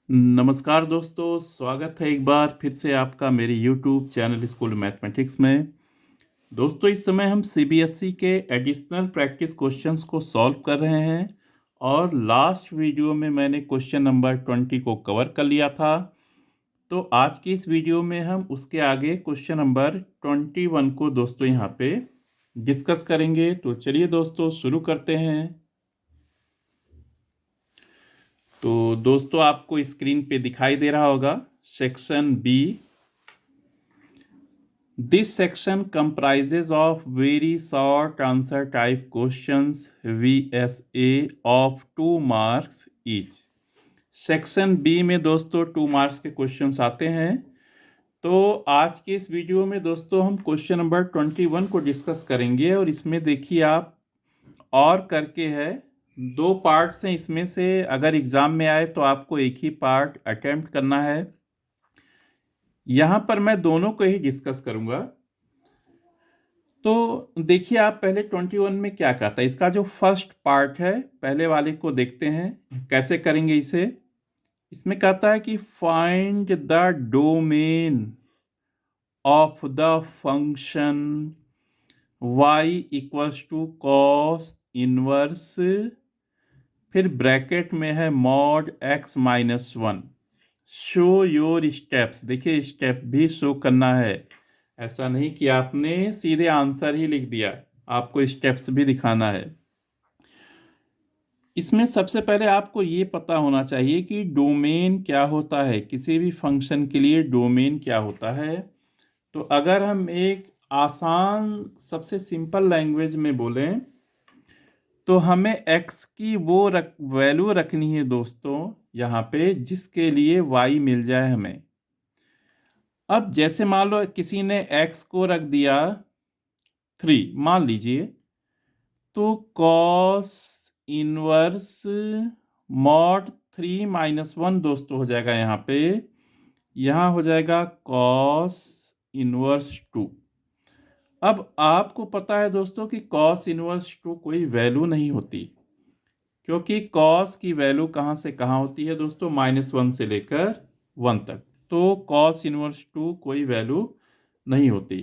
नमस्कार दोस्तों, स्वागत है एक बार फिर से आपका मेरे यूट्यूब चैनल स्कूल मैथमेटिक्स में। दोस्तों, इस समय हम सीबीएसई के एडिशनल प्रैक्टिस क्वेश्चंस को सॉल्व कर रहे हैं और लास्ट वीडियो में मैंने क्वेश्चन नंबर 20 को कवर कर लिया था। तो आज की इस वीडियो में हम उसके आगे क्वेश्चन नंबर 21 को दोस्तों यहाँ पे डिस्कस करेंगे। तो चलिए दोस्तों शुरू करते हैं। तो दोस्तों, आपको स्क्रीन पे दिखाई दे रहा होगा section B. This section comprises of very short answer type questions VSA of 2 marks each। Section B में दोस्तों 2 मार्क्स के क्वेश्चंस आते हैं। तो आज के इस वीडियो में दोस्तों हम क्वेश्चन नंबर 21 को डिस्कस करेंगे और इसमें देखिए आप और करके है 2 पार्ट्स हैं। इसमें से अगर एग्जाम में आए तो आपको एक ही पार्ट अटेम्प्ट करना है। यहाँ पर मैं दोनों को ही डिस्कस करूँगा। तो देखिए आप पहले 21 में क्या कहता है। इसका जो फर्स्ट पार्ट है पहले वाले को देखते हैं कैसे करेंगे इसे। इसमें कहता है कि find the domain of the function y equals to cos inverse, फिर ब्रैकेट में है mod x minus 1। Show your steps. देखिए स्टेप भी शो करना है, ऐसा नहीं कि आपने सीधे आंसर ही लिख दिया, आपको स्टेप्स भी दिखाना है। इसमें सबसे पहले आपको ये पता होना चाहिए कि डोमेन क्या होता है। किसी भी फंक्शन के लिए डोमेन क्या होता है। तो अगर हम एक आसान सबसे सिंपल लैंग्वेज में बोलें तो हमें x की वो वैल्यू रखनी है दोस्तों यहाँ पे जिसके लिए y मिल जाए हमें। अब जैसे मान लो किसी ने x को रख दिया 3 मान लीजिए, तो कॉस इनवर्स मॉड 3 माइनस 1 दोस्तों हो जाएगा यहाँ पे। यहाँ हो जाएगा कॉस इनवर्स 2। अब आपको पता है दोस्तों कि कॉस इनवर्स 2 कोई वैल्यू नहीं होती, क्योंकि कॉस की वैल्यू कहाँ से कहाँ होती है दोस्तों, -1 से लेकर 1 तक। तो कॉस इनवर्स 2 कोई वैल्यू नहीं होती।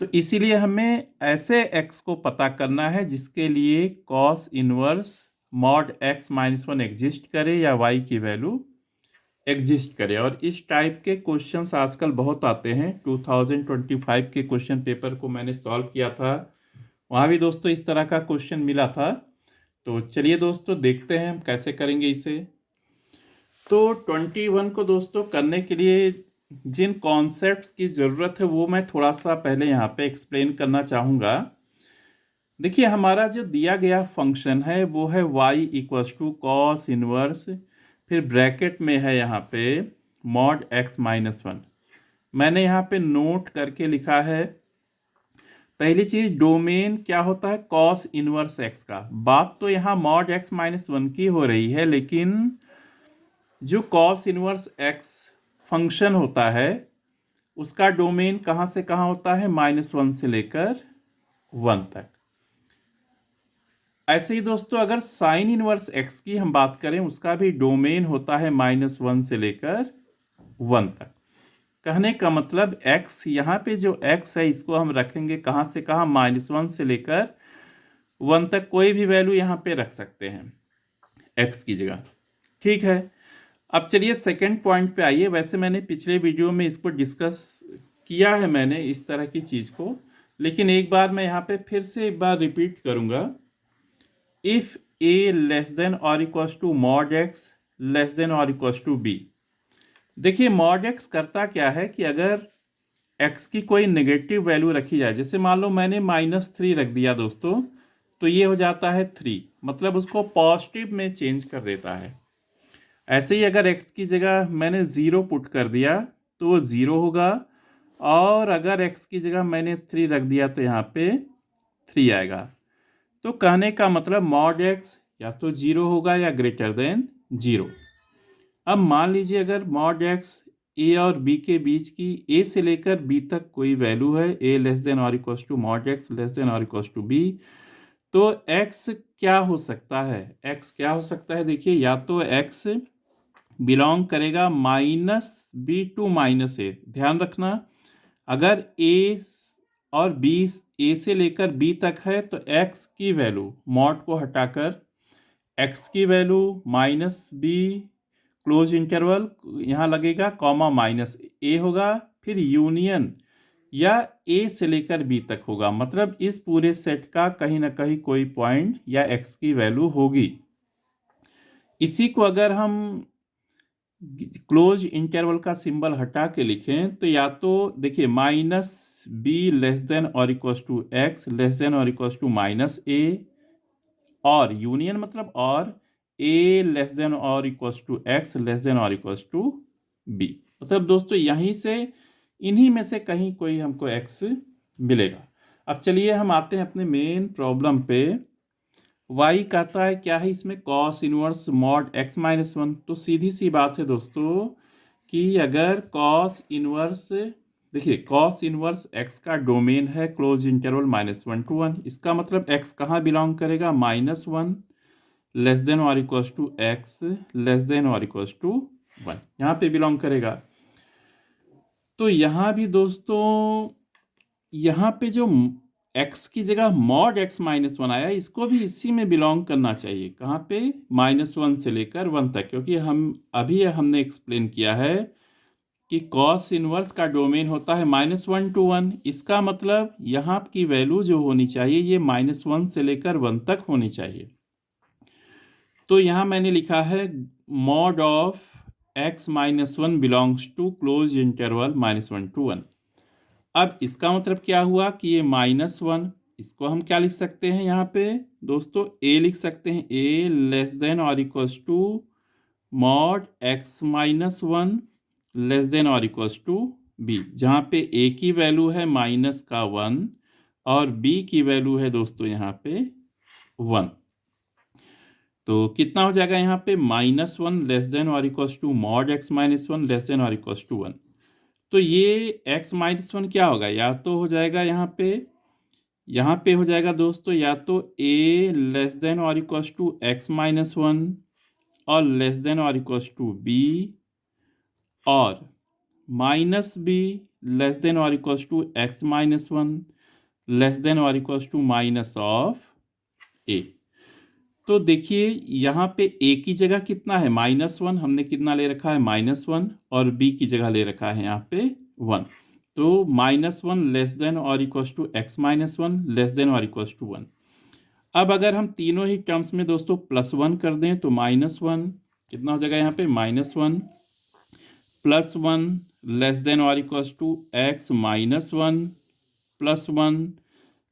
तो इसीलिए हमें ऐसे x को पता करना है जिसके लिए cos inverse mod x minus 1 exist करे या y की वैल्यू एग्जिस्ट करे। और इस टाइप के क्वेश्चंस आजकल बहुत आते हैं। 2025 के क्वेश्चन पेपर को मैंने सॉल्व किया था, वहाँ भी दोस्तों इस तरह का क्वेश्चन मिला था। तो चलिए दोस्तों देखते हैं हम कैसे करेंगे इसे। तो 21 को दोस्तों करने के लिए जिन कॉन्सेप्ट्स की ज़रूरत है वो मैं थोड़ा सा पहले यहाँ पे एक्सप्लेन करना चाहूँगा। देखिए हमारा जो दिया गया फंक्शन है वो है y equals to cos inverse, फिर ब्रैकेट में है यहाँ पे मॉड x माइनस 1। मैंने यहाँ पे नोट करके लिखा है। पहली चीज डोमेन क्या होता है, कॉस इनवर्स x का। बात तो यहाँ मॉड x माइनस 1 की हो रही है, लेकिन जो कॉस इनवर्स x फंक्शन होता है उसका डोमेन कहाँ से कहाँ होता है, -1 से लेकर 1 तक। ऐसे ही दोस्तों अगर साइन इनवर्स x की हम बात करें उसका भी डोमेन होता है -1 से लेकर 1 तक। कहने का मतलब x, यहाँ पे जो x है इसको हम रखेंगे कहाँ से कहाँ, -1 से लेकर 1 तक। कोई भी वैल्यू यहाँ पे रख सकते हैं x की जगह। ठीक है, अब चलिए सेकंड पॉइंट पे आइए। वैसे मैंने पिछले वीडियो में इसको डिस्कस किया है मैंने इस तरह की चीज़ को, लेकिन एक बार मैं यहाँ पे फिर से एक बार रिपीट करूँगा। इफ a लेस देन और equals to mod x less than और इक्वल्स टू b। देखिए मॉड x करता क्या है कि अगर x की कोई नेगेटिव वैल्यू रखी जाए, जैसे मान लो मैंने -3 रख दिया दोस्तों, तो ये हो जाता है 3, मतलब उसको पॉजिटिव में चेंज कर देता है। ऐसे ही अगर x की जगह मैंने 0 पुट कर दिया तो वो 0 होगा, और अगर x की जगह मैंने 3 रख दिया तो यहाँ पे 3 आएगा। तो कहने का मतलब मॉड x या तो 0 होगा या ग्रेटर देन 0। अब मान लीजिए अगर मॉड x a और b के बीच की a से लेकर b तक कोई वैल्यू है, a लेस देन और equals to mod x less than और इक्वल्स टू b, तो x क्या हो सकता है, x क्या हो सकता है। देखिए या तो x बिलोंग करेगा -b टू -a। ध्यान रखना, अगर a और b a से लेकर b तक है तो x की वैल्यू, मॉड को हटाकर x की वैल्यू -b क्लोज इंटरवल यहाँ लगेगा, कॉमा -a होगा, फिर यूनियन या a से लेकर b तक होगा। मतलब इस पूरे सेट का कहीं ना कहीं कोई पॉइंट या x की वैल्यू होगी। इसी को अगर हम क्लोज इंटरवल का सिंबल हटा के लिखें तो या तो देखिए -b लेस देन और equals to x less than और इक्वल्स टू -a, और यूनियन मतलब और a लेस देन और equals to x less than और इक्वल्स टू b। मतलब दोस्तों यहीं से, इन्हीं में से कहीं कोई हमको x मिलेगा। अब चलिए हम आते हैं अपने मेन प्रॉब्लम पे। y कहता है क्या है इसमें, cos inverse mod x minus 1। तो सीधी सी बात है दोस्तों कि अगर cos इनवर्स, देखिए cos इनवर्स x का डोमेन है क्लोज इंटरवल -1 to 1। इसका मतलब x कहाँ बिलोंग करेगा, -1 लेस देन और equals to x less than और इक्वल्स टू 1, यहाँ पे बिलोंग करेगा। तो यहाँ भी दोस्तों, यहाँ पे जो x की जगह मॉड x माइनस 1 आया, इसको भी इसी में बिलोंग करना चाहिए। कहाँ पे, -1 से लेकर 1 तक, क्योंकि हमने एक्सप्लेन किया है कि cos इनवर्स का डोमेन होता है -1 to 1। इसका मतलब यहाँ की वैल्यू जो होनी चाहिए ये -1 से लेकर 1 तक होनी चाहिए। तो यहाँ मैंने लिखा है mod of x minus 1 belongs to close interval -1 to 1। अब इसका मतलब क्या हुआ कि ये -1, इसको हम क्या लिख सकते हैं यहाँ पे दोस्तों, a लिख सकते हैं, a लेस देन और equals to mod x minus 1 less than और इक्वल्स टू b, जहाँ पे a की वैल्यू है -1 और b की वैल्यू है दोस्तों यहाँ पे 1। तो कितना हो जाएगा यहाँ पे, -1 लेस देन और equals to mod x minus 1 less than और इक्वल्स टू 1। तो ये x माइनस 1 क्या होगा, या तो हो जाएगा यहाँ पे हो जाएगा दोस्तों, या तो a लेस देन और इक्वल्स टू x माइनस 1 और लेस देन और इक्वल्स टू b, और -b लेस देन और equals to x minus 1 less than और equals to minus of a। तो देखिए यहाँ पे a की जगह कितना है, -1, हमने कितना ले रखा है, -1, और b की जगह ले रखा है यहाँ पे 1। तो -1 लेस देन और equals to x minus 1 less than और इक्वल्स टू 1। अब अगर हम तीनों ही टर्म्स में दोस्तों +1 कर दें तो -1 कितना हो जाएगा यहाँ पे, -1 +1 लेस देन और equals to x minus 1 +1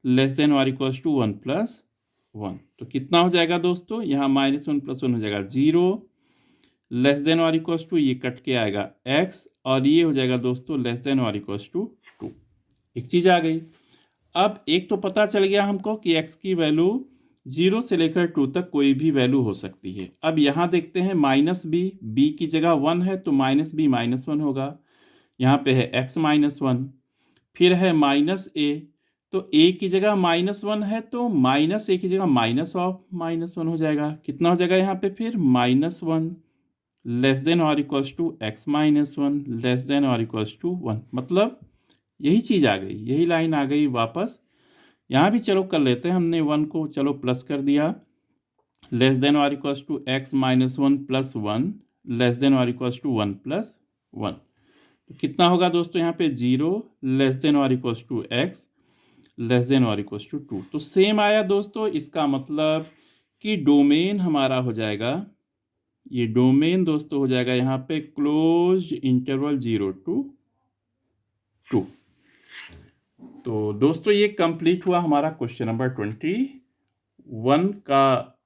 less than और इक्वल्स टू 1 + 1। तो कितना हो जाएगा दोस्तों, यहाँ -1 + 1 हो जाएगा 0 लेस देन और इक्वल्स टू, ये कट के आएगा x, और ये हो जाएगा दोस्तों लेस देन और इक्वल्स टू 2। एक चीज़ आ गई। अब एक तो पता चल गया हमको कि x की वैल्यू 0 से लेकर 2 तक कोई भी वैल्यू हो सकती है। अब यहाँ देखते हैं -b की जगह 1 है तो -b -1 होगा, यहाँ पे है x माइनस 1, फिर है -a, तो a की जगह -1 है तो -a की जगह -1 हो जाएगा। कितना हो जाएगा यहाँ पे फिर, -1 लेस देन और equals to x minus 1 less than और इक्वल्स टू 1। मतलब यही चीज़ आ गई, यही लाइन आ गई वापस। यहाँ भी चलो कर लेते हैं, हमने 1 को चलो प्लस कर दिया, लेस देन और equals to x minus 1 + 1 less than और इक्वल्स टू 1 + 1। तो कितना होगा दोस्तों यहाँ पे, 0 लेस देन और equals to x less than और इक्वल्स टू 2। तो सेम आया दोस्तों, इसका मतलब कि डोमेन हमारा हो जाएगा, ये डोमेन दोस्तों हो जाएगा यहाँ पे क्लोज इंटरवल 0 to 2। तो दोस्तों ये कंप्लीट हुआ हमारा क्वेश्चन नंबर 21 का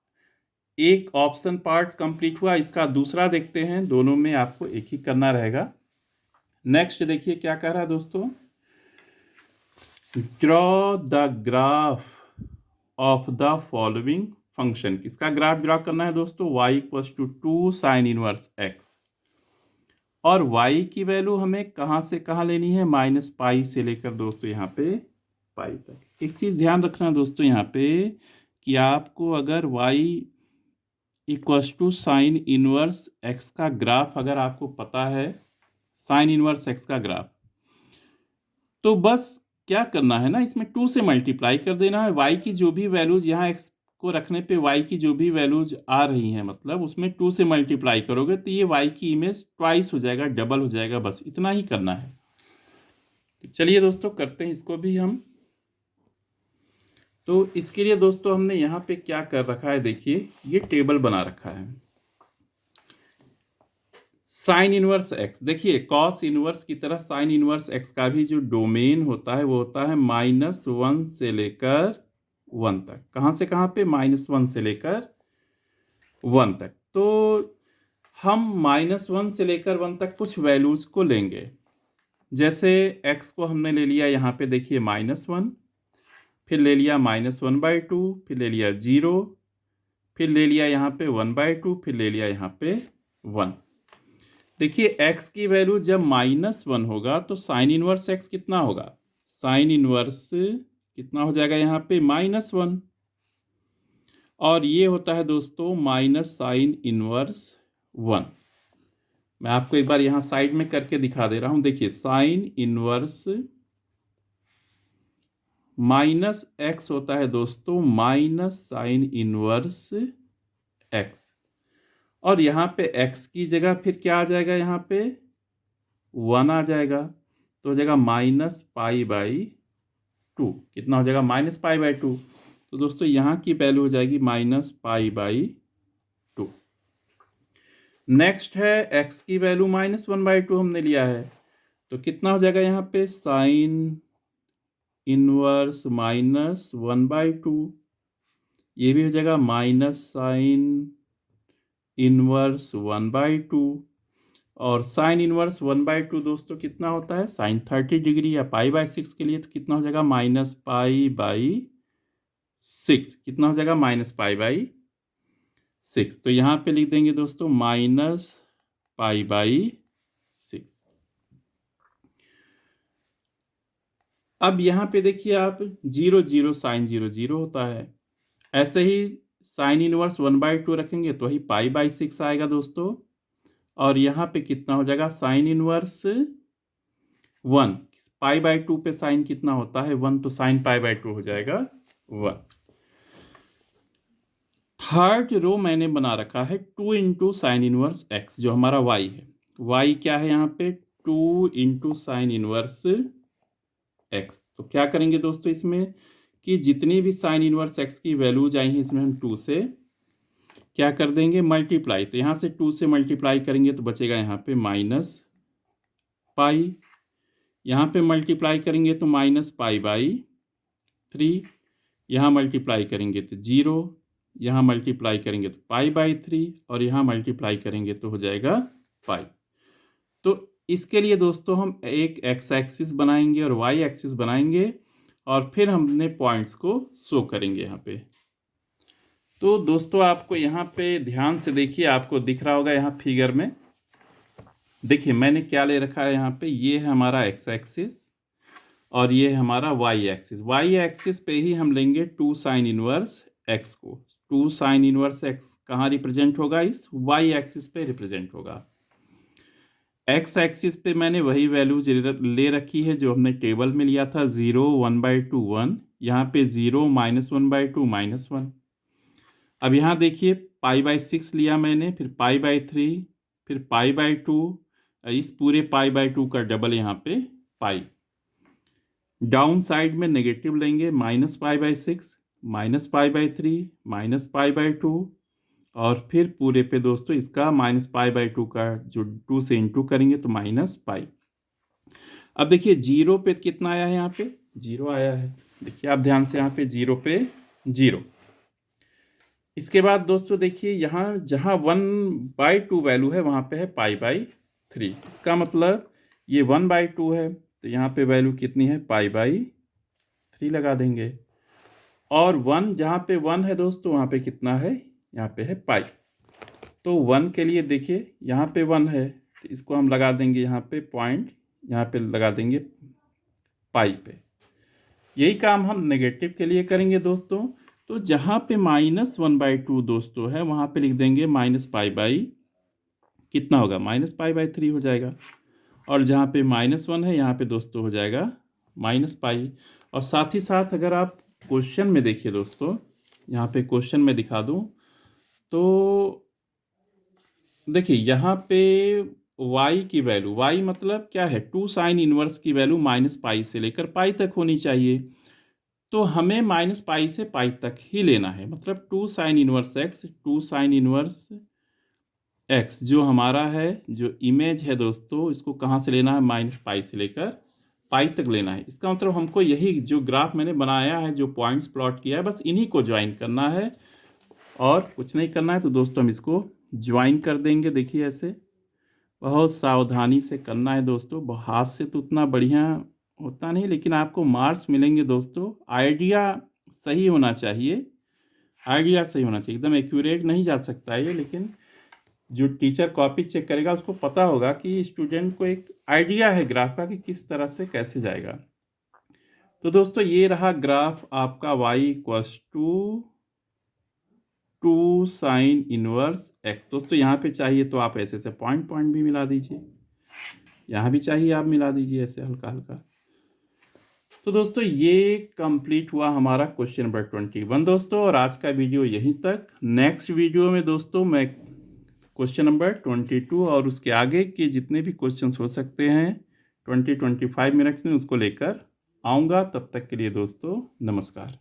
एक ऑप्शन पार्ट कंप्लीट हुआ। इसका दूसरा देखते हैं, दोनों में आपको एक ही करना रहेगा। नेक्स्ट देखिए क्या कह रहा है दोस्तों, draw the graph of the following function. किसका ग्राफ ड्रॉ करना है दोस्तों, y = 2 sin इनवर्स x, और y की वैल्यू हमें कहाँ से कहाँ लेनी है, -π से लेकर दोस्तों यहाँ पे π तक। एक चीज़ ध्यान रखना दोस्तों यहाँ पे कि आपको अगर y equals to sine inverse x का ग्राफ अगर आपको पता है, साइन इनवर्स एक्स का ग्राफ, तो बस क्या करना है ना, इसमें 2 से मल्टीप्लाई कर देना है। y की जो भी वैल्यूज यहाँ x को रखने पे y की जो भी वैल्यूज आ रही हैं, मतलब उसमें 2 से मल्टीप्लाई करोगे तो ये y की इमेज ट्वाइस हो जाएगा, डबल हो जाएगा। बस इतना ही करना है। तो चलिए दोस्तों करते हैं इसको भी हम। तो इसके लिए दोस्तों हमने यहाँ पे क्या कर रखा है, देखिए ये टेबल बना रखा है। साइन इनवर्स एक्स, देखिए कॉस इनवर्स की तरह साइन इनवर्स एक्स का भी जो डोमेन होता है वो होता है -1 से लेकर 1 तक। कहाँ से कहाँ पे? -1 से लेकर 1 तक। तो हम -1 से लेकर 1 तक कुछ वैल्यूज को लेंगे। जैसे x को हमने ले लिया यहाँ पे, देखिए -1, फिर ले लिया -1/2, फिर ले लिया 0, फिर ले लिया यहाँ पे 1/2, फिर ले लिया यहाँ पे 1। देखिए x की वैल्यू जब -1 होगा तो साइन इनवर्स x कितना होगा? साइन इनवर्स कितना हो जाएगा यहाँ पे? -1। और ये होता है दोस्तों माइनस साइन इनवर्स 1। मैं आपको एक बार यहाँ साइड में करके दिखा दे रहा हूँ। देखिए साइन इनवर्स -x होता है दोस्तों माइनस साइन इनवर्स x। और यहाँ पे x की जगह फिर क्या आ जाएगा? यहाँ पे 1 आ जाएगा, तो हो जाएगा -π/2। कितना हो जाएगा? -π/2। तो दोस्तों यहाँ की वैल्यू हो जाएगी -π/2। नेक्स्ट है x की वैल्यू -1/2 हमने लिया है, तो कितना हो जाएगा यहाँ पे? Sine inverse -1/2। ये भी हो जाएगा माइनस साइन इनवर्स 1/2। और साइन इनवर्स 1/2 दोस्तों कितना होता है? साइन 30 डिग्री या π/6 के लिए, तो कितना हो जाएगा? -π/6। कितना हो जाएगा? -π/6। तो यहाँ पे लिख देंगे दोस्तों -π/6। अब यहाँ पे देखिए आप 0 0 साइन 0 0 होता है। ऐसे ही साइन इनवर्स 1/2 रखेंगे तो वही π/6 आएगा दोस्तों। और यहाँ पे कितना हो जाएगा? साइन इनवर्स 1, π/2 पे साइन कितना होता है? 1, तो साइन π/2 हो जाएगा 1। थर्ड रो मैंने बना रखा है 2 इंटू साइन इनवर्स x, जो हमारा y है। y क्या है यहाँ पे? 2 इंटू साइन इनवर्स x। तो क्या करेंगे दोस्तों इसमें कि जितनी भी साइन इनवर्स x की वैल्यूज आई हैं इसमें हम 2 से क्या कर देंगे? मल्टीप्लाई। तो यहाँ से 2 से मल्टीप्लाई करेंगे तो बचेगा यहाँ पे -π। यहाँ पे मल्टीप्लाई करेंगे तो -π/3। यहाँ मल्टीप्लाई करेंगे तो 0, यहाँ मल्टीप्लाई करेंगे तो π/3, और यहाँ मल्टीप्लाई करेंगे तो हो जाएगा π। तो इसके लिए दोस्तों हम एक x एक्सिस बनाएंगे और y एक्सिस बनाएंगे, और फिर हमने पॉइंट्स को शो करेंगे यहाँ पे। तो दोस्तों आपको यहाँ पे ध्यान से देखिए, आपको दिख रहा होगा यहाँ फिगर में। देखिए मैंने क्या ले रखा है यहाँ पे, ये है हमारा x एक्सिस और ये है हमारा y एक्सिस। y एक्सिस पे ही हम लेंगे 2 साइन इनवर्स x को। 2 साइन इनवर्स x कहाँ रिप्रेजेंट होगा? इस y एक्सिस पे रिप्रेजेंट होगा। x एक्सिस पे मैंने वही वैल्यूज ले रखी है जो हमने टेबल में लिया था, 0 1/2 1। यहाँ पे 0 -1/2 -1। अब यहाँ देखिए π/6 लिया मैंने, फिर π/3, फिर π/2। इस पूरे π/2 का डबल यहाँ पे पाई। डाउन साइड में नेगेटिव लेंगे, -π/6, -π/3, -π/2, और फिर पूरे पे दोस्तों इसका -π/2 का जो 2 से इंटू करेंगे तो -π। अब देखिए 0 पे कितना आया है? यहाँ पे 0 आया है। देखिए आप ध्यान से, यहाँ पे 0 पे 0। इसके बाद दोस्तों देखिए यहाँ जहाँ 1/2 वैल्यू है वहाँ पे है π/3। इसका मतलब ये 1/2 है, तो यहाँ पे वैल्यू कितनी है? π/3 लगा देंगे। और 1 जहाँ पे 1 है दोस्तों वहाँ पे कितना है? यहाँ पे है π। तो 1 के लिए देखिए यहाँ पे 1 है, तो इसको हम लगा देंगे यहाँ पे पॉइंट, यहाँ पे लगा देंगे π पे। यही काम हम नेगेटिव के लिए करेंगे दोस्तों। तो जहाँ पे -1/2 दोस्तों है वहाँ पे लिख देंगे -π/, कितना होगा, -π/3 हो जाएगा। और जहाँ पे -1 है यहाँ पे दोस्तों हो जाएगा -π। और साथ ही साथ अगर आप क्वेश्चन में देखिए दोस्तों, यहाँ पे क्वेश्चन में दिखा दूँ तो देखिए यहाँ पे y की वैल्यू, y मतलब क्या है, 2 साइन इनवर्स की वैल्यू -π से लेकर π तक होनी चाहिए। तो हमें -π से π तक ही लेना है, मतलब 2 sine inverse x, 2 sine inverse x जो हमारा है, जो इमेज है दोस्तों, इसको कहाँ से लेना है, -π से लेकर π तक लेना है। इसका मतलब हमको यही जो ग्राफ मैंने बनाया है, जो पॉइंट्स प्लॉट किया है, बस इन्हीं को ज्वाइन करना है और कुछ नहीं करना है। तो दोस्तों हम इसको ज्वाइन कर देंगे। देखिए ऐसे बहुत सावधानी से करना है दोस्तों, हाथ से तो उतना बढ़िया होता नहीं, लेकिन आपको मार्क्स मिलेंगे दोस्तों। आइडिया सही होना चाहिए, आइडिया सही होना चाहिए, एकदम एक्यूरेट नहीं जा सकता है ये, लेकिन जो टीचर कॉपी चेक करेगा उसको पता होगा कि स्टूडेंट को एक आइडिया है ग्राफ का कि किस तरह से कैसे जाएगा। तो दोस्तों ये रहा ग्राफ आपका y = 2 साइन इनवर्स x। दोस्तों यहाँ पे चाहिए तो आप ऐसे ऐसे पॉइंट पॉइंट भी मिला दीजिए, यहाँ भी चाहिए आप मिला दीजिए ऐसे हल्का हल्का। तो दोस्तों ये कंप्लीट हुआ हमारा क्वेश्चन नंबर 21 दोस्तों, और आज का वीडियो यहीं तक। नेक्स्ट वीडियो में दोस्तों मैं क्वेश्चन नंबर 22 और उसके आगे के जितने भी क्वेश्चंस हो सकते हैं 20-25 मिनट्स में उसको लेकर आऊँगा। तब तक के लिए दोस्तों नमस्कार।